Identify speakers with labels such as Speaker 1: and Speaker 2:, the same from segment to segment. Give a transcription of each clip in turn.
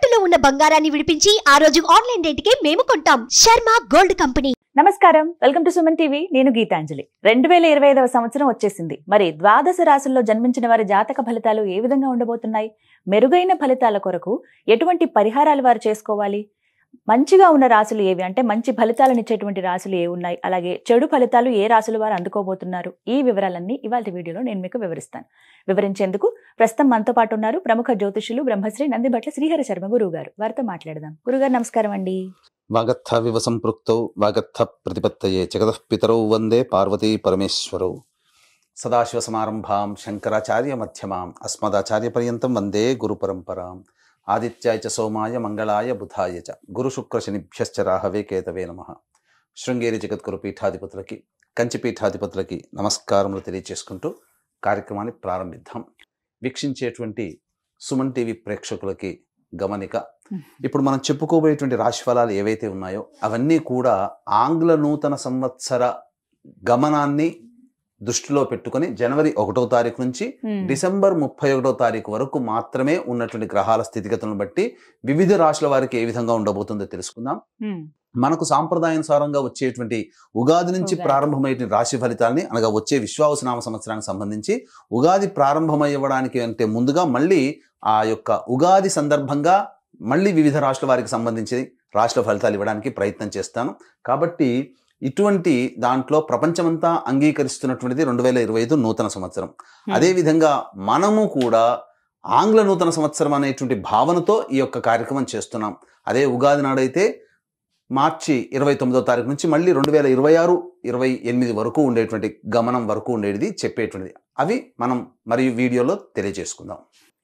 Speaker 1: తాకట్టులో ఉన్న బంగారాన్ని విడిపించి ఆ రోజు ఆన్లైన్ రేటుకే మేము కొంటాం. Sharma gold company.
Speaker 2: నమస్కారం, వెల్కమ్ టు సుమన్ టీవీ. నేను గీతాంజలి. 2025వ సంవత్సరం వచ్చేసింది. మరి ద్వాదశ రాశుల్లో జన్మించిన వారి జాతక ఫలితాలు ఏ విధంగా ఉండబోతున్నాయి? మెరుగైన ఫలితాల కొరకు ఎటువంటి పరిహారాలు వారు చేసుకోవాలి? మంచిగా ఉన్న రాశులు ఏవి, అంటే మంచి ఫలితాలను ఇచ్చేటువంటి రాశులు ఏ ఉన్నాయి, అలాగే చెడు ఫలితాలు ఏ రాశులు వారు అందుకోబోతున్నారు, ఈ వివరాలన్నీ ఇవాళ వీడియోలో నేను మీకు వివరిస్తాను. వివరించేందుకు ప్రస్తుతం మనతో పాటు ఉన్నారు ప్రముఖ జ్యోతిషులు బ్రహ్మశ్రీ నందిబట్ల శ్రీహర శర్మ గురువు గారు. వారితో మాట్లాడదాం. గురుగారు నమస్కారం అండి.
Speaker 3: వాగర్థ వివ సంపృక్తౌ వాగర్థ ప్రతిపత్తయే జగతః పితరౌ వందే పార్వతీ పరమేశ్వరౌ. సదాశివ సమారంభాం శంకరాచార్య మధ్యమాం అస్మదాచార్య పర్యంతం వందే గురు పరంపరాం. ఆదిత్యాయ చ సోమాయ మంగళాయ బుధాయ చ గురు శుక్ర శనిభ్యశ్చ రాహవే కేతవే నమః. శృంగేరి జగద్గురు పీఠాధిపతులకి, కంచి పీఠాధిపతులకి నమస్కారములు తెలియజేసుకుంటూ కార్యక్రమాన్ని ప్రారంభిద్దాం. వీక్షించేటువంటి సుమన్ టీవీ ప్రేక్షకులకి గమనిక, ఇప్పుడు మనం చెప్పుకోబోయేటువంటి రాశి ఫలాలు ఏవైతే ఉన్నాయో అవన్నీ కూడా ఆంగ్ల నూతన సంవత్సర గమనాన్ని దృష్టిలో పెట్టుకుని జనవరి 1వ తారీఖు నుంచి డిసెంబర్ 31వ తారీఖు వరకు మాత్రమే ఉన్నటువంటి గ్రహాల స్థితిగతులను బట్టి వివిధ రాశుల వారికి ఏ విధంగా ఉండబోతుందో తెలుసుకుందాం. మనకు సాంప్రదాయానుసారంగా వచ్చేటువంటి ఉగాది నుంచి ప్రారంభమయ్యే రాశి ఫలితాలని, అనగా వచ్చే విశ్వావసునామ సంవత్సరానికి సంబంధించి ఉగాది ప్రారంభమయ్యడానికి అంటే ముందుగా మళ్ళీ ఆ యొక్క ఉగాది సందర్భంగా మళ్ళీ వివిధ రాశుల వారికి సంబంధించి రాశుల ఫలితాలు ఇవ్వడానికి ప్రయత్నం చేస్తాను. కాబట్టి ఇటువంటి దాంట్లో ప్రపంచమంతా అంగీకరిస్తున్నటువంటిది 2025 నూతన సంవత్సరం. అదేవిధంగా మనము కూడా ఆంగ్ల నూతన సంవత్సరం అనేటువంటి భావనతో ఈ యొక్క కార్యక్రమం చేస్తున్నాం. అదే ఉగాది నాడైతే మార్చి 29వ తారీఖు నుంచి మళ్ళీ 2026-28 వరకు ఉండేటువంటి గమనం వరకు ఉండేది చెప్పేటువంటిది. అవి మనం మరియు వీడియోలో తెలియజేసుకుందాం.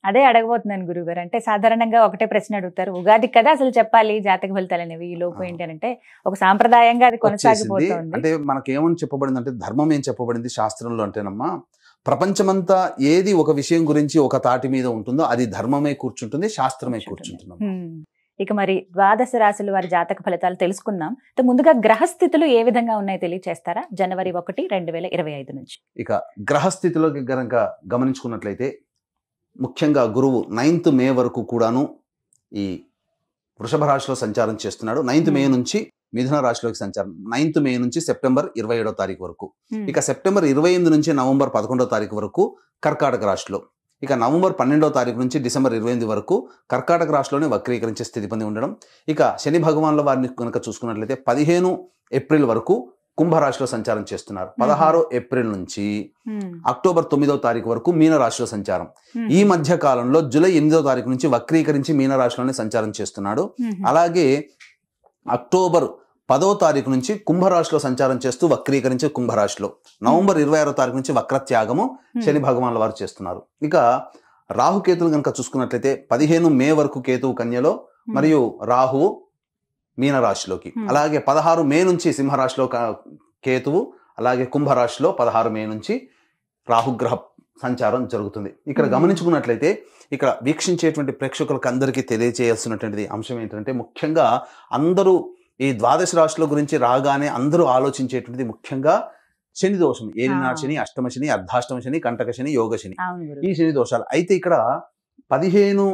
Speaker 2: అదే అడగబోతున్నాను గురుగారు. అంటే సాధారణంగా ఒకటే ప్రశ్న అడుగుతారు, ఉగాది కదా అసలు చెప్పాలి జాతక ఫలితాలు అనేవి, ఈ లోపు ఏంటి అంటే ఒక సాంప్రదాయంగా అది కొనసాగిపోతుంది.
Speaker 3: అంటే మనకేమని చెప్పబడింది అంటే, ధర్మం ఏం చెప్పబడింది శాస్త్రంలో అంటేనమ్మా, ప్రపంచమంతా ఏది ఒక విషయం గురించి ఒక తాటి మీద ఉంటుందో అది ధర్మమే కూర్చుంటుంది, శాస్త్రమే కూర్చుంటుంది.
Speaker 2: ఇక మరి ద్వాదశ రాశులు వారి జాతక ఫలితాలు తెలుసుకుందాం. ముందుగా గ్రహస్థితులు ఏ విధంగా ఉన్నాయో తెలియచేస్తారా? జనవరి 1, 2025 నుంచి.
Speaker 3: ఇక గ్రహస్థితిలో గనక గమనించుకున్నట్లయితే ముఖ్యంగా గురువు 9th మే వరకు కూడాను ఈ వృషభ రాశిలో సంచారం చేస్తున్నాడు. 9th మే నుంచి మిథున రాశిలోకి సంచారం, 9th మే నుంచి సెప్టెంబర్ 27వ తారీఖు వరకు. ఇక సెప్టెంబర్ 28 నుంచి నవంబర్ 11వ తారీఖు వరకు కర్కాటక రాశిలో. ఇక నవంబర్ 12వ తారీఖు నుంచి డిసెంబర్ 28 వరకు కర్కాటక రాశిలోనే వక్రీకరించే స్థితి పొంది ఉండడం. ఇక శని భగవాన్ల వారిని కనుక చూసుకున్నట్లయితే 15 ఏప్రిల్ వరకు కుంభరాశిలో సంచారం చేస్తున్నారు. 16 ఏప్రిల్ నుంచి అక్టోబర్ 9వ తారీఖు వరకు మీనరాశిలో సంచారం. ఈ మధ్య కాలంలో జూలై 8వ తారీఖు నుంచి వక్రీకరించి మీనరాశిలోనే సంచారం చేస్తున్నాడు. అలాగే అక్టోబర్ 10వ తారీఖు నుంచి కుంభరాశిలో సంచారం చేస్తూ వక్రీకరించి కుంభరాశిలో, నవంబర్ 26వ తారీఖు నుంచి వక్రత్యాగము శని భగవాన్ల వారు చేస్తున్నారు. ఇక రాహుకేతులు కనుక చూసుకున్నట్లయితే 15 మే వరకు కేతువు కన్యలో మరియు రాహువు మీనరాశిలోకి, అలాగే 16 మే నుంచి సింహరాశిలో కేతువు, అలాగే కుంభరాశిలో 16 మే నుంచి రాహుగ్రహ సంచారం జరుగుతుంది. ఇక్కడ గమనించుకున్నట్లయితే ఇక్కడ వీక్షించేటువంటి ప్రేక్షకులకు అందరికీ తెలియజేయాల్సినటువంటి అంశం ఏంటంటే, ముఖ్యంగా అందరూ ఈ ద్వాదశ రాశుల గురించి రాగానే అందరూ ఆలోచించేటువంటిది ముఖ్యంగా శని దోషం. ఏలినాడు శని, అష్టమ శని, అర్ధాష్టమ శని, కంటక శని, యోగ శని, ఈ శని దోషాలు. అయితే ఇక్కడ 15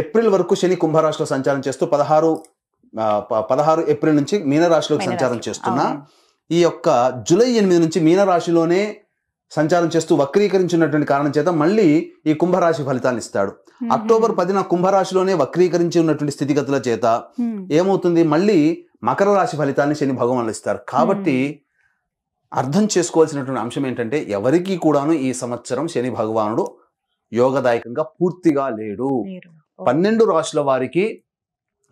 Speaker 3: ఏప్రిల్ వరకు శని కుంభరాశిలో సంచారం చేస్తూ 16 ఏప్రిల్ నుంచి మీనరాశిలోకి సంచారం చేస్తున్నా, ఈ యొక్క జూలై 8 నుంచి మీనరాశిలోనే సంచారం చేస్తూ వక్రీకరించినటువంటి కారణం చేత మళ్ళీ ఈ కుంభరాశి ఫలితాన్ని ఇస్తాడు. అక్టోబర్ 10న కుంభరాశిలోనే వక్రీకరించి ఉన్నటువంటి స్థితిగతుల చేత ఏమవుతుంది, మళ్ళీ మకర రాశి ఫలితాన్ని శని భగవానులు ఇస్తారు. కాబట్టి అర్థం చేసుకోవాల్సినటువంటి అంశం ఏంటంటే, ఎవరికి కూడాను ఈ సంవత్సరం శని భగవానుడు యోగదాయకంగా పూర్తిగా లేడు. 12 రాశుల వారికి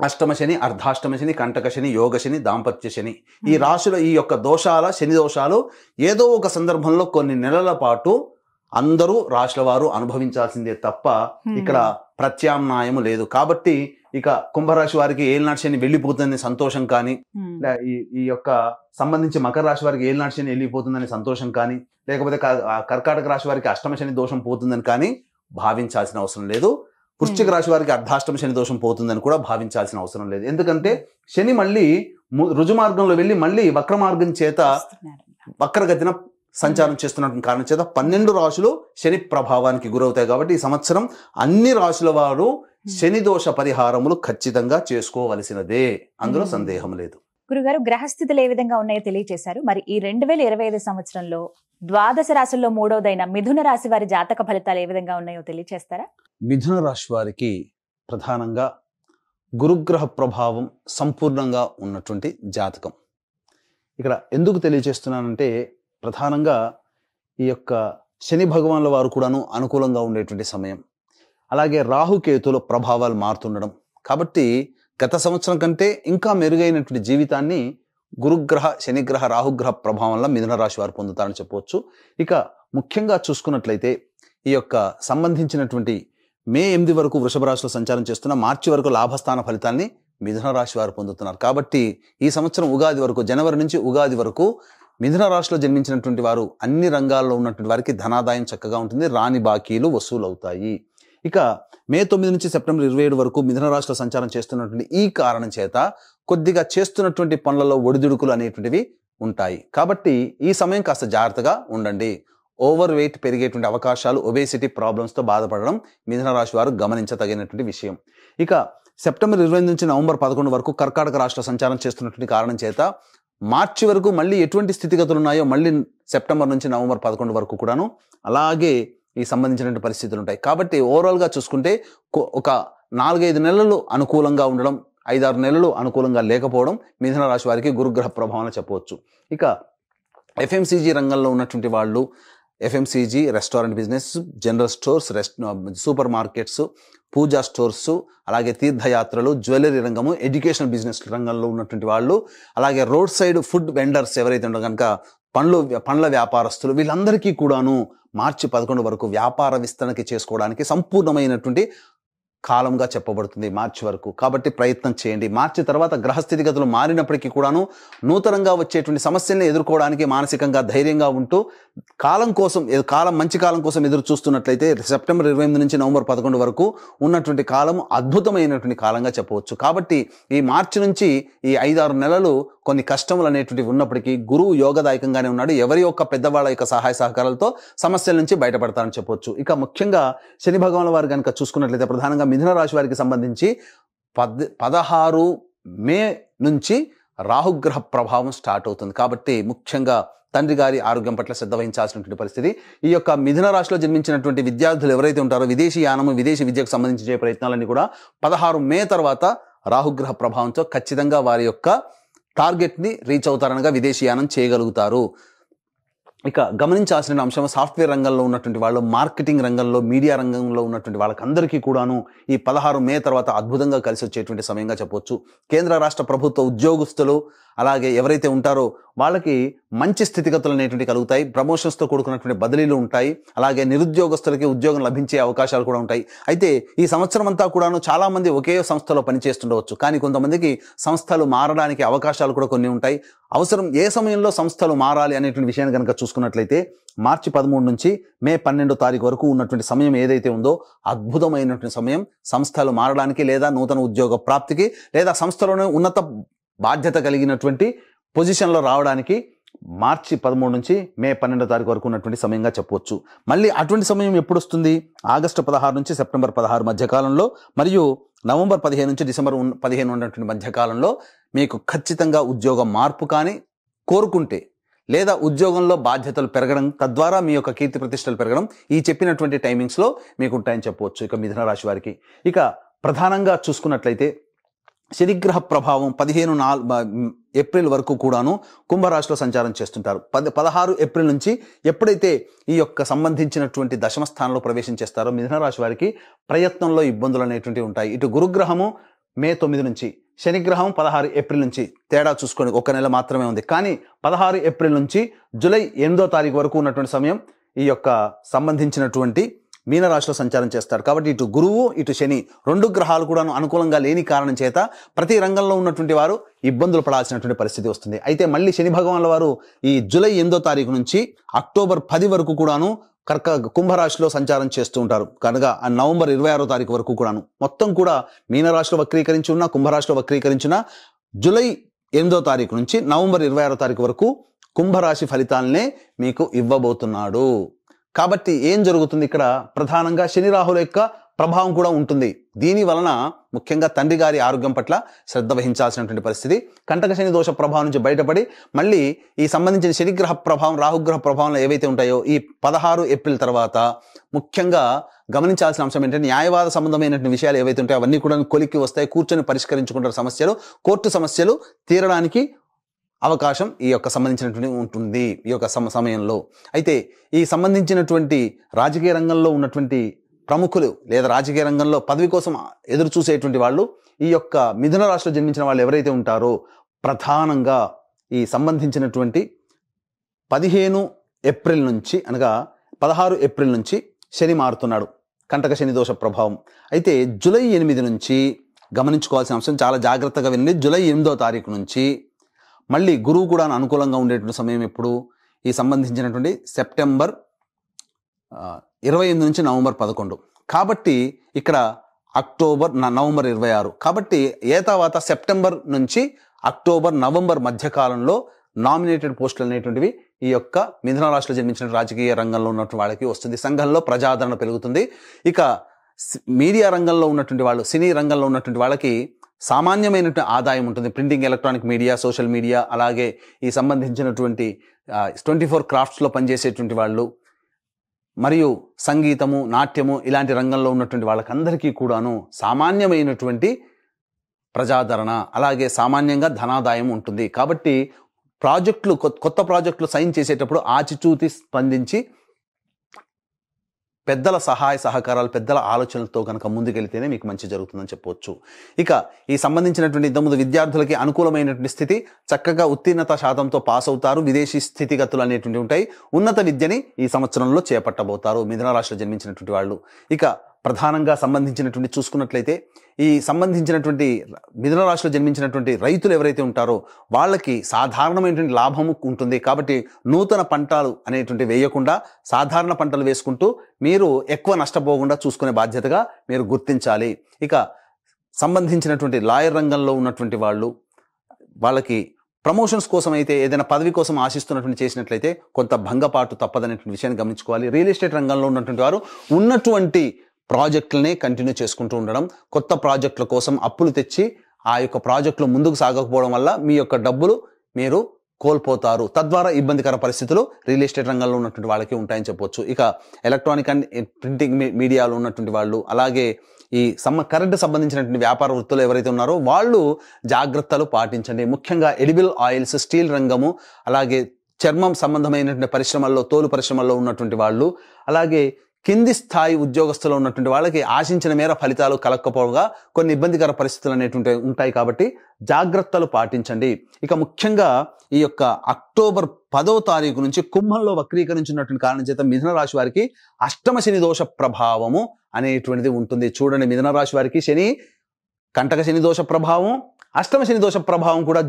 Speaker 3: అష్టమ శని, అర్ధాష్టమ శని, కంటక శని, యోగ శని, దాంపత్య శని, ఈ రాశుల ఈ యొక్క శని దోషాలు ఏదో ఒక సందర్భంలో కొన్ని నెలల పాటు అందరూ రాశుల వారు అనుభవించాల్సిందే తప్ప ఇక్కడ ప్రత్యామ్నాయము లేదు. కాబట్టి ఇక కుంభరాశి వారికి ఏలినాటి శని వెళ్ళిపోతుందని సంతోషం కానీ, ఈ యొక్క సంబంధించి మకర రాశి వారికి ఏలినాటి శని వెళ్ళిపోతుందని సంతోషం కానీ, లేకపోతే కర్కాటక రాశి వారికి అష్టమ శని దోషం పోతుందని కానీ భావించాల్సిన అవసరం లేదు. వృశ్చిక రాశి వారికి అర్ధాష్టమ శని దోషం పోతుందని కూడా భావించాల్సిన అవసరం లేదు. ఎందుకంటే శని మళ్ళీ రుజుమార్గంలో వెళ్ళి మళ్ళీ వక్ర మార్గం చేత వక్రగతిన సంచారం చేస్తున్న కారణం చేత 12 రాశులు శని ప్రభావానికి గురవుతాయి. కాబట్టి ఈ సంవత్సరం అన్ని రాశుల వారు శని దోష పరిహారములు ఖచ్చితంగా చేసుకోవలసినదే, అందులో సందేహం లేదు.
Speaker 2: గురుగారు, గ్రహస్థితులు ఏ విధంగా ఉన్నాయో తెలియజేశారు. మరి ఈ 2025 సంవత్సరంలో ద్వాదశ రాశుల్లో మూడవదైన మిథున రాశి వారి జాతక ఫలితాలు ఏ విధంగా ఉన్నాయో తెలియజేస్తారా?
Speaker 3: మిథున రాశి వారికి ప్రధానంగా గురుగ్రహ ప్రభావం సంపూర్ణంగా ఉన్నటువంటి జాతకం. ఇక్కడ ఎందుకు తెలియజేస్తున్నానంటే, ప్రధానంగా ఈ యొక్క శని భగవాన్ల వారు కూడాను అనుకూలంగా ఉండేటువంటి సమయం, అలాగే రాహుకేతుల ప్రభావాలు మారుతుండడం. కాబట్టి గత సంవత్సరం కంటే ఇంకా మెరుగైనటువంటి జీవితాన్ని గురుగ్రహ, శనిగ్రహ, రాహుగ్రహ ప్రభావం వల్ల మిథున రాశి వారు పొందుతారని చెప్పవచ్చు. ఇక ముఖ్యంగా చూసుకున్నట్లయితే ఈ యొక్క సంబంధించినటువంటి మే 8 వరకు వృషభ రాశిలో సంచారం చేస్తున్న, మార్చి వరకు లాభస్థాన ఫలితాన్ని మిథున రాశి వారు పొందుతున్నారు. కాబట్టి ఈ సంవత్సరం ఉగాది వరకు, జనవరి నుంచి ఉగాది వరకు మిథున రాశిలో జన్మించినటువంటి వారు అన్ని రంగాల్లో ఉన్నటువంటి వారికి ధనాదాయం చక్కగా ఉంటుంది, రాని బాకీలు వసూలు అవుతాయి. ఇక మే 9 నుంచి సెప్టెంబర్ 27 వరకు మిథున రాశిలో సంచారం చేస్తున్నటువంటి ఈ కారణం చేత కొద్దిగా చేస్తున్నటువంటి పనులలో ఒడిదుడుకులు అనేటువంటివి ఉంటాయి. కాబట్టి ఈ సమయం కాస్త జాగ్రత్తగా ఉండండి. ఓవర్ వెయిట్ పెరిగేటువంటి అవకాశాలు, ఒబేసిటీ ప్రాబ్లమ్స్తో బాధపడడం మిథున రాశి వారు గమనించదగినటువంటి విషయం. ఇక సెప్టెంబర్ 28 నుంచి నవంబర్ 11 వరకు కర్కాటక రాశిలో సంచారం చేస్తున్నటువంటి కారణం చేత మార్చి వరకు మళ్ళీ ఎటువంటి స్థితిగతులు ఉన్నాయో మళ్ళీ సెప్టెంబర్ నుంచి నవంబర్ 11 వరకు కూడాను అలాగే ఈ సంబంధించినటువంటి పరిస్థితులు ఉంటాయి. కాబట్టి ఓవరాల్గా చూసుకుంటే ఒక 4-5 నెలలు అనుకూలంగా ఉండడం, 5-6 నెలలు అనుకూలంగా లేకపోవడం మిథున రాశి వారికి గురుగ్రహ ప్రభావం చెప్పవచ్చు. ఇక ఎఫ్ఎంసీజీ రంగంలో ఉన్నటువంటి వాళ్ళు, FMCG, restaurant business, general stores, supermarkets, puja stores, అలాగే తీర్థయాత్రలు, జ్యువెలరీ రంగము, ఎడ్యుకేషనల్ బిజినెస్ రంగంలో ఉన్నటువంటి వాళ్ళు, అలాగే రోడ్ సైడ్ ఫుడ్ వెండర్స్ ఎవరైతే ఉండో కనుక పండ్ల వ్యాపారస్తులు, వీళ్ళందరికీ కూడాను మార్చి 11 వరకు వ్యాపార విస్తరణకి చేసుకోవడానికి సంపూర్ణమైనటువంటి కాలంగా చెప్పబడుతుంది మార్చి వరకు. కాబట్టి ప్రయత్నం చేయండి. మార్చి తర్వాత గ్రహస్థితిగతులు మారినప్పటికీ కూడాను నూతనంగా వచ్చేటువంటి సమస్యల్ని ఎదుర్కోవడానికి మానసికంగా ధైర్యంగా ఉంటూ మంచి కాలం కోసం ఎదురు చూస్తున్నట్లయితే సెప్టెంబర్ 28 నుంచి నవంబర్ 11 వరకు ఉన్నటువంటి కాలం అద్భుతమైనటువంటి కాలంగా చెప్పవచ్చు. కాబట్టి ఈ మార్చి నుంచి ఈ 5-6 నెలలు కొన్ని కష్టములు అనేటువంటివి ఉన్నప్పటికీ గురువు యోగదాయకంగానే ఉన్నాడు. ఎవరి యొక్క పెద్దవాళ్ళ యొక్క సహాయ సహకారాలతో సమస్యల నుంచి బయటపడతారని చెప్పవచ్చు. ఇక ముఖ్యంగా శని భగవాన్ వారు కనుక చూసుకున్నట్లయితే ప్రధానంగా మిథున రాశి వారికి సంబంధించి 16 మే నుంచి రాహుగ్రహ ప్రభావం స్టార్ట్ అవుతుంది. కాబట్టి ముఖ్యంగా తండ్రి గారి ఆరోగ్యం పట్ల శ్రద్ధ వహించాల్సినటువంటి పరిస్థితి. ఈ యొక్క మిథున రాశిలో జన్మించినటువంటి విద్యార్థులు ఎవరైతే ఉంటారో విదేశీ యానము, విదేశీ విద్యకు సంబంధించి ప్రయత్నాలన్నీ కూడా 16 మే తర్వాత రాహుగ్రహ ప్రభావంతో ఖచ్చితంగా వారి యొక్క టార్గెట్ని రీచ్ అవుతారనగా విదేశీయానం చేయగలుగుతారు. ఇక గమనించాల్సిన అంశం, సాఫ్ట్వేర్ రంగంలో ఉన్నటువంటి వాళ్ళు, మార్కెటింగ్ రంగంలో, మీడియా రంగంలో ఉన్నటువంటి వాళ్ళకందరికీ కూడాను ఈ 16 మే తర్వాత అద్భుతంగా కలిసి వచ్చేటువంటి సమయంగా చెప్పవచ్చు. కేంద్ర రాష్ట్ర ప్రభుత్వ ఉద్యోగస్తులు అలాగే ఎవరైతే ఉంటారో వాళ్ళకి మంచి స్థితిగతులు అనేటువంటి కలుగుతాయి. ప్రమోషన్స్తో కూడుకున్నటువంటి బదిలీలు ఉంటాయి. అలాగే నిరుద్యోగస్తులకి ఉద్యోగం లభించే అవకాశాలు కూడా ఉంటాయి. అయితే ఈ సంవత్సరం అంతా కూడాను చాలామంది ఒకే సంస్థలో పనిచేస్తుండవచ్చు, కానీ కొంతమందికి సంస్థలు మారడానికి అవకాశాలు కూడా కొన్ని ఉంటాయి. అవసరం ఏ సమయంలో సంస్థలు మారాలి అనేటువంటి విషయాన్ని కనుక చూసుకున్నట్లయితే మార్చి 13 నుంచి మే 12 తారీఖు వరకు ఉన్నటువంటి సమయం ఏదైతే ఉందో అద్భుతమైనటువంటి సమయం సంస్థలు మారడానికి, లేదా నూతన ఉద్యోగ ప్రాప్తికి, లేదా సంస్థలోనే ఉన్నత బాధ్యత కలిగినటువంటి పొజిషన్లో రావడానికి మార్చి 13 నుంచి మే 12 తారీఖు వరకు ఉన్నటువంటి సమయంగా చెప్పవచ్చు. మళ్ళీ అటువంటి సమయం ఎప్పుడు వస్తుంది? ఆగస్టు 16 నుంచి సెప్టెంబర్ 16 మధ్యకాలంలో, మరియు నవంబర్ 15 నుంచి డిసెంబర్ 15 ఉన్నటువంటి మధ్యకాలంలో మీకు ఖచ్చితంగా ఉద్యోగ మార్పు కానీ కోరుకుంటే, లేదా ఉద్యోగంలో బాధ్యతలు పెరగడం, తద్వారా మీ యొక్క కీర్తి ప్రతిష్టలు పెరగడం ఈ చెప్పినటువంటి టైమింగ్స్లో మీకు ఉంటాయని చెప్పవచ్చు. ఇక మిథున రాశి వారికి ఇక ప్రధానంగా చూసుకున్నట్లయితే శనిగ్రహ ప్రభావం 15 ఏప్రిల్ వరకు కూడాను కుంభరాశిలో సంచారం చేస్తుంటారు. 16 ఏప్రిల్ నుంచి ఎప్పుడైతే ఈ యొక్క సంబంధించినటువంటి దశమ స్థానంలో ప్రవేశించేస్తారో మిథున రాశి వారికి ప్రయత్నంలో ఇబ్బందులు అనేటువంటివి ఉంటాయి. ఇటు గురుగ్రహము మే 9 నుంచి, శనిగ్రహం 16 ఏప్రిల్ నుంచి, తేడా చూసుకోండి, ఒక నెల మాత్రమే ఉంది. కానీ 16 ఏప్రిల్ నుంచి జూలై 8వ తారీఖు వరకు ఉన్నటువంటి సమయం ఈ యొక్క సంబంధించినటువంటి మీనరాశిలో సంచారం చేస్తారు. కాబట్టి ఇటు గురువు ఇటు శని 2 గ్రహాలు కూడా అనుకూలంగా లేని కారణం చేత ప్రతి రంగంలో ఉన్నటువంటి వారు ఇబ్బందులు పడాల్సినటువంటి పరిస్థితి వస్తుంది. అయితే మళ్ళీ శని భగవాన్ల వారు ఈ జూలై 8వ తారీఖు నుంచి అక్టోబర్ 10 వరకు కూడాను కుంభరాశిలో సంచారం చేస్తూ ఉంటారు. కనుక నవంబర్ 26వ తారీఖు వరకు కూడాను మొత్తం కూడా మీనరాశిలో వక్రీకరించి ఉన్న, కుంభరాశిలో వక్రీకరించిన, జూలై 8వ తారీఖు నుంచి నవంబర్ 26వ తారీఖు వరకు కుంభరాశి ఫలితాలనే మీకు ఇవ్వబోతున్నాడు. కాబట్టి ఏం జరుగుతుంది ఇక్కడ? ప్రధానంగా శని రాహుల యొక్క ప్రభావం కూడా ఉంటుంది. దీని వలన ముఖ్యంగా తండ్రి గారి ఆరోగ్యం పట్ల శ్రద్ధ వహించాల్సినటువంటి పరిస్థితి. కంటక శని దోష ప్రభావం నుంచి బయటపడి మళ్ళీ ఈ సంబంధించిన శనిగ్రహ ప్రభావం, రాహుగ్రహ ప్రభావంలో ఏవైతే ఉంటాయో ఈ 16 ఏప్రిల్ తర్వాత ముఖ్యంగా గమనించాల్సిన అంశం ఏంటంటే న్యాయవాద సంబంధమైనటువంటి విషయాలు ఏవైతే ఉంటాయో అవన్నీ కూడా కొలిక్కి వస్తాయి. కూర్చొని పరిష్కరించుకుంటారు సమస్యలు. కోర్టు సమస్యలు తీరడానికి అవకాశం ఈ యొక్క సంబంధించినటువంటి ఉంటుంది ఈ యొక్క సమయంలో. అయితే ఈ సంబంధించినటువంటి రాజకీయ రంగంలో ఉన్నటువంటి ప్రముఖులు లేదా రాజకీయ రంగంలో పదవి కోసం ఎదురు చూసేటువంటి వాళ్ళు ఈ యొక్క మిథున రాశిలో జన్మించిన వాళ్ళు ఎవరైతే ఉంటారో ప్రధానంగా ఈ సంబంధించినటువంటి 15 ఏప్రిల్ నుంచి అనగా 16 ఏప్రిల్ నుంచి శని మారుతున్నాడు, కంటక శని దోష ప్రభావం. అయితే జూలై 8 నుంచి గమనించుకోవాల్సిన అంశం, చాలా జాగ్రత్తగా వినండి. జూలై 8వ తారీఖు నుంచి మళ్ళీ గురువు కూడా అనుకూలంగా ఉండేటువంటి సమయం ఎప్పుడు, ఈ సంబంధించినటువంటి సెప్టెంబర్ 28 నుంచి నవంబర్ 11. కాబట్టి ఇక్కడ నవంబర్ 26. కాబట్టి తర్వాత సెప్టెంబర్ నుంచి అక్టోబర్, నవంబర్ మధ్యకాలంలో నామినేటెడ్ పోస్టులు అనేటువంటివి ఈ యొక్క మిథున రాశిలో జన్మించిన రాజకీయ రంగంలో ఉన్నటువంటి వాళ్ళకి వస్తుంది. సంఘంలో ప్రజాదరణ పెరుగుతుంది. ఇక మీడియా రంగంలో ఉన్నటువంటి వాళ్ళు, సినీ రంగంలో ఉన్నటువంటి వాళ్ళకి సామాన్యమైనటువంటి ఆదాయం ఉంటుంది. Printing, electronic media, social media, అలాగే ఈ సంబంధించినటువంటి 24 క్రాఫ్ట్స్లో పనిచేసేటువంటి వాళ్ళు మరియు సంగీతము, నాట్యము ఇలాంటి రంగంలో ఉన్నటువంటి వాళ్ళకందరికీ కూడాను సామాన్యమైనటువంటి ప్రజాదరణ, అలాగే సామాన్యంగా ధనాదాయం ఉంటుంది. కాబట్టి కొత్త ప్రాజెక్టులు సైన్ చేసేటప్పుడు ఆచితూచి స్పందించి పెద్దల సహాయ సహకారాలు, పెద్దల ఆలోచనలతో కనుక ముందుకెళ్తేనే మీకు మంచి జరుగుతుందని చెప్పవచ్చు. ఇక ఈ సంబంధించినటువంటి ఇంతకుముందు విద్యార్థులకి అనుకూలమైనటువంటి స్థితి, చక్కగా ఉత్తీర్ణత శాతంతో పాస్ అవుతారు. విదేశీ స్థితిగతులు అనేటువంటి ఉంటాయి. ఉన్నత విద్యని ఈ సంవత్సరంలో చేపట్టబోతారు మిథున రాశిలో జన్మించినటువంటి వాళ్ళు. ఇక ప్రధానంగా సంబంధించినటువంటి చూసుకున్నట్లయితే ఈ సంబంధించినటువంటి మిథున రాశిలో జన్మించినటువంటి రైతులు ఎవరైతే ఉంటారో వాళ్ళకి సాధారణమైనటువంటి లాభము ఉంటుంది. కాబట్టి నూతన పంటలు అనేటువంటి వేయకుండా సాధారణ పంటలు వేసుకుంటూ మీరు ఎక్కువ నష్టపోకుండా చూసుకునే బాధ్యతగా మీరు గుర్తించాలి. ఇక సంబంధించినటువంటి లాయర్ రంగంలో ఉన్నటువంటి వాళ్ళకి ప్రమోషన్స్ కోసం అయితే, ఏదైనా పదవి కోసం ఆశిస్తున్నటువంటి చేసినట్లయితే కొంత భంగపాటు తప్పదనేటువంటి విషయాన్ని గమనించుకోవాలి. రియల్ ఎస్టేట్ రంగంలో ఉన్నటువంటి వారు ఉన్నటువంటి ప్రాజెక్టులనే కంటిన్యూ చేసుకుంటూ ఉండడం, కొత్త ప్రాజెక్టుల కోసం అప్పులు తెచ్చి ఆ యొక్క ప్రాజెక్టులు ముందుకు సాగకపోవడం వల్ల మీ యొక్క డబ్బులు మీరు కోల్పోతారు. తద్వారా ఇబ్బందికర పరిస్థితులు రియల్ ఎస్టేట్ రంగంలో ఉన్నటువంటి వాళ్ళకి ఉంటాయని చెప్పొచ్చు. ఇక ఎలక్ట్రానిక్ అండ్ ప్రింటింగ్ మీడియాలో ఉన్నటువంటి వాళ్ళు, అలాగే ఈ కరెంటు సంబంధించినటువంటి వ్యాపార వృత్తులు ఎవరైతే ఉన్నారో వాళ్ళు జాగ్రత్తలు పాటించండి. ముఖ్యంగా ఎడిబుల్ ఆయిల్స్, స్టీల్ రంగము, అలాగే చర్మం సంబంధమైనటువంటి పరిశ్రమల్లో, తోలు పరిశ్రమల్లో ఉన్నటువంటి వాళ్ళు, అలాగే కింది స్థాయి ఉద్యోగస్తులు ఉన్నటువంటి వాళ్ళకి ఆశించిన మేర ఫలితాలు కలగకపోగా కొన్ని ఇబ్బందికర పరిస్థితులు అనేటువంటి ఉంటాయి. కాబట్టి జాగ్రత్తలు పాటించండి. ఇక ముఖ్యంగా ఈ యొక్క అక్టోబర్ 10వ తారీఖు నుంచి కుంభంలో వక్రీకరించినటువంటి కారణం చేత మిథున రాశి వారికి అష్టమ శని దోష ప్రభావము అనేటువంటిది ఉంటుంది. చూడండి, మిథున రాశి వారికి కంటక శని దోష ప్రభావం, అష్టమ శని దోష ప్రభావం కూడా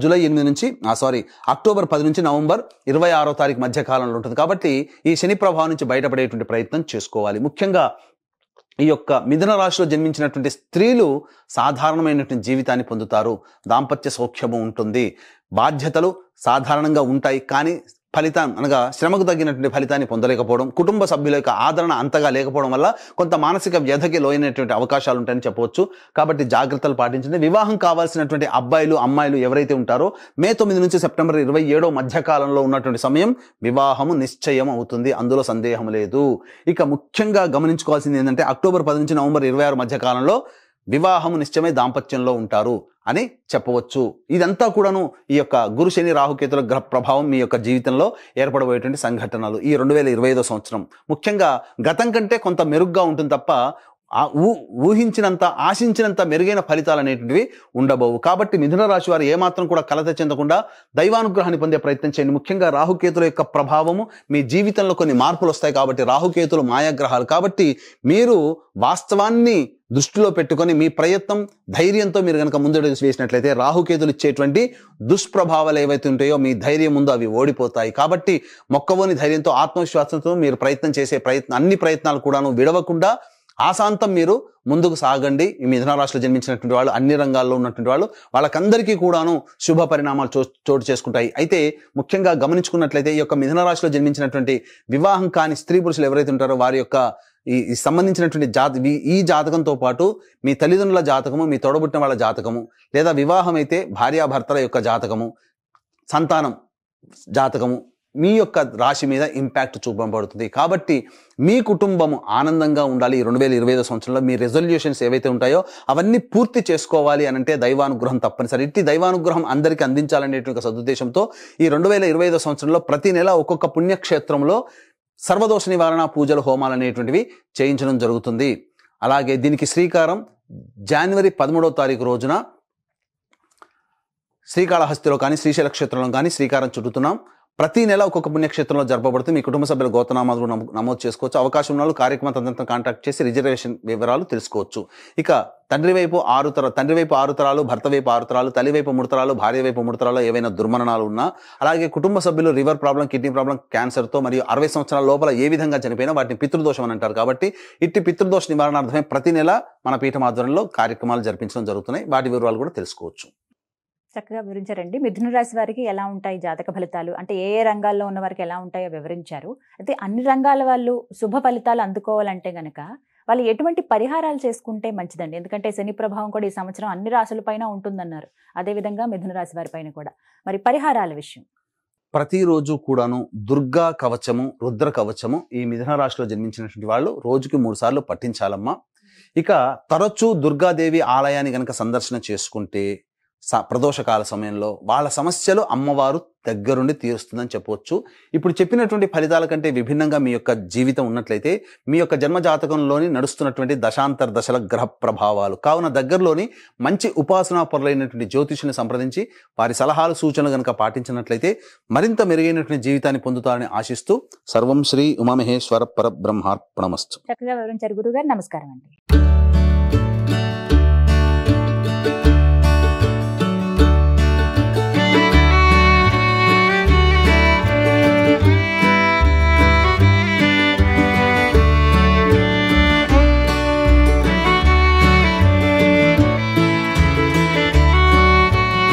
Speaker 3: అక్టోబర్ 10 నుంచి నవంబర్ 26వ తారీఖు మధ్య కాలంలో ఉంటుంది. కాబట్టి ఈ శని ప్రభావం నుంచి బయటపడేటువంటి ప్రయత్నం చేసుకోవాలి. ముఖ్యంగా ఈ యొక్క మిథున రాశిలో జన్మించినటువంటి స్త్రీలు సాధారణమైనటువంటి జీవితాన్ని పొందుతారు. దాంపత్య సౌఖ్యము ఉంటుంది. బాధ్యతలు సాధారణంగా ఉంటాయి, కానీ ఫలితం అనగా శ్రమకు తగ్గినటువంటి ఫలితాన్ని పొందలేకపోవడం, కుటుంబ సభ్యుల యొక్క ఆదరణ అంతగా లేకపోవడం వల్ల కొంత మానసిక వ్యధకి లోనైనటువంటి అవకాశాలు ఉంటాయని చెప్పవచ్చు. కాబట్టి జాగ్రత్తలు పాటించండి. వివాహం కావాల్సినటువంటి అబ్బాయిలు, అమ్మాయిలు ఎవరైతే ఉంటారో మే 9 నుంచి సెప్టెంబర్ 27 మధ్యకాలంలో ఉన్నటువంటి సమయం వివాహము నిశ్చయం అవుతుంది, అందులో సందేహం లేదు. ఇక ముఖ్యంగా గమనించుకోవాల్సింది ఏంటంటే అక్టోబర్ 10 నుంచి నవంబర్ 26 మధ్యకాలంలో వివాహము నిశ్చయమై దాంపత్యంలో ఉంటారు అని చెప్పవచ్చు. ఇదంతా కూడాను ఈ యొక్క గురు శని రాహుకేతుల గ్రహ ప్రభావం మీ యొక్క జీవితంలో ఏర్పడబోయేటువంటి సంఘటనలు. ఈ 2025 సంవత్సరం ముఖ్యంగా గతం కంటే కొంత మెరుగ్గా ఉంటుంది తప్ప ఊహించినంత, ఆశించినంత మెరుగైన ఫలితాలు అనేటువంటివి ఉండబోవు. కాబట్టి మిథున రాశి వారు ఏమాత్రం కూడా కలత చెందకుండా దైవానుగ్రహాన్ని పొందే ప్రయత్నం చేయండి. ముఖ్యంగా రాహుకేతుల యొక్క ప్రభావము మీ జీవితంలో కొన్ని మార్పులు వస్తాయి. కాబట్టి రాహుకేతులు మాయాగ్రహాలు. కాబట్టి మీరు వాస్తవాన్ని దృష్టిలో పెట్టుకొని మీ ప్రయత్నం ధైర్యంతో మీరు కనుక ముందడుగు వేసినట్లయితే రాహుకేతులు ఇచ్చేటువంటి దుష్ప్రభావాలు ఏవైతే ఉంటాయో మీ ధైర్యం ముందు అవి ఓడిపోతాయి. కాబట్టి మొక్కవోని ధైర్యంతో, ఆత్మవిశ్వాసంతో మీరు ప్రయత్నం చేసే అన్ని ప్రయత్నాలు కూడాను విడవకుండా ఆశాంతం మీరు ముందుకు సాగండి. ఈ మిథున రాశిలో జన్మించినటువంటి వాళ్ళు, అన్ని రంగాల్లో ఉన్నటువంటి వాళ్ళు, వాళ్ళకందరికీ కూడాను శుభ పరిణామాలు చోటు చేసుకుంటాయి. అయితే ముఖ్యంగా గమనించుకున్నట్లయితే ఈ యొక్క మిథున రాశిలో జన్మించినటువంటి వివాహం కాని స్త్రీ పురుషులు ఎవరైతే ఉంటారో వారి యొక్క ఈ సంబంధించినటువంటి ఈ జాతకంతో పాటు మీ తల్లిదండ్రుల జాతకము, మీ తోడబుట్టిన వాళ్ళ జాతకము, లేదా వివాహం అయితే భార్యాభర్తల యొక్క జాతకము, సంతానం జాతకము మీ యొక్క రాశి మీద ఇంపాక్ట్ చూపబడుతుంది. కాబట్టి మీ కుటుంబము ఆనందంగా ఉండాలి. ఈ 2025 సంవత్సరంలో మీ రెజల్యూషన్స్ ఏవైతే ఉంటాయో అవన్నీ పూర్తి చేసుకోవాలి అని అంటే దైవానుగ్రహం తప్పనిసరి. ఇట్టి దైవానుగ్రహం అందరికీ అందించాలనేటువంటి సదుద్దేశంతో ఈ 2025 సంవత్సరంలో ప్రతి నెల ఒక్కొక్క పుణ్యక్షేత్రంలో సర్వదోష నివారణ పూజలు, హోమాలు అనేటువంటివి చేయించడం జరుగుతుంది. అలాగే దీనికి శ్రీకారం జనవరి 13వ తారీఖు రోజున శ్రీకాళహస్తిలో కానీ శ్రీశైల క్షేత్రంలో కానీ శ్రీకారం చుట్టుతున్నాం. ప్రతి నెల ఒక్కొక్క పుణ్యక్షేత్రంలో జరపబడుతుంది. మీ కుటుంబ సభ్యుల గోత్రనామాలు నమోదు చేసుకోవచ్చు. అవకాశం ఉన్న కార్యక్రమం తదంతా కాంటాక్ట్ చేసి రిజర్వేషన్ వివరాలు తెలుసుకోవచ్చు. ఇక తండ్రి వైపు 6 తరాలు, భర్త వైపు 6 తరాలు, తల్లి వైపు 3 తరాలు, భార్య వైపు 3 తరాలు ఏవైనా దుర్మరణాలు ఉన్నా, అలాగే కుటుంబ సభ్యులు లివర్ ప్రాబ్లం, కిడ్నీ ప్రాబ్లం, క్యాన్సర్తో మరియు 60 సంవత్సరాల లోపల ఏ విధంగా చనిపోయినా వాటిని పితృదోషం అని అంటారు. కాబట్టి ఇట్టి పితృదోష నివారణార్థమే ప్రతి నెల మన పీఠం ఆధ్వర్యంలో కార్యక్రమాలు జరిపించడం జరుగుతున్నాయి. వాటి వివరాలు కూడా తెలుసుకోవచ్చు.
Speaker 2: చక్కగా వివరించారండి. మిథున రాశి వారికి ఎలా ఉంటాయి జాతక ఫలితాలు, అంటే ఏ ఏ రంగాల్లో ఉన్న వారికి ఎలా ఉంటాయో వివరించారు. అయితే అన్ని రంగాల వాళ్ళు శుభ ఫలితాలు అందుకోవాలంటే గనక వాళ్ళు ఎటువంటి పరిహారాలు చేసుకుంటే మంచిదండి? ఎందుకంటే శని ప్రభావం కూడా ఈ సంవత్సరం అన్ని రాశుల పైన ఉంటుందన్నారు. అదేవిధంగా మిథున రాశి వారి పైన కూడా. మరి పరిహారాల విషయం
Speaker 3: ప్రతిరోజు కూడాను దుర్గా కవచము, రుద్ర కవచము ఈ మిథున రాశిలో జన్మించినటువంటి వాళ్ళు రోజుకి 3 సార్లు పఠించాలమ్మా. ఇక తరచూ దుర్గాదేవి ఆలయాన్ని గనక సందర్శన చేసుకుంటే ప్రదోషకాల సమయంలో వాళ్ళ సమస్యలు అమ్మవారు దగ్గరుండి తీరుస్తుందని చెప్పవచ్చు. ఇప్పుడు చెప్పినటువంటి ఫలితాల కంటే విభిన్నంగా మీ యొక్క జీవితం ఉన్నట్లయితే మీ యొక్క జన్మ జాతకంలోని నడుస్తున్నటువంటి దశాంతర దశల గ్రహ ప్రభావాలు కావున దగ్గరలోని మంచి ఉపాసనా పరులైనటువంటి జ్యోతిషుని సంప్రదించి వారి సలహాలు, సూచనలు గనక పాటించినట్లయితే మరింత మెరుగైనటువంటి జీవితాన్ని పొందుతారని ఆశిస్తూ సర్వం శ్రీ ఉమామహేశ్వర పరబ్రహ్మార్పణమస్తు.
Speaker 2: చక్కగా వివరించారు గురుగారు. నమస్కారం అండి.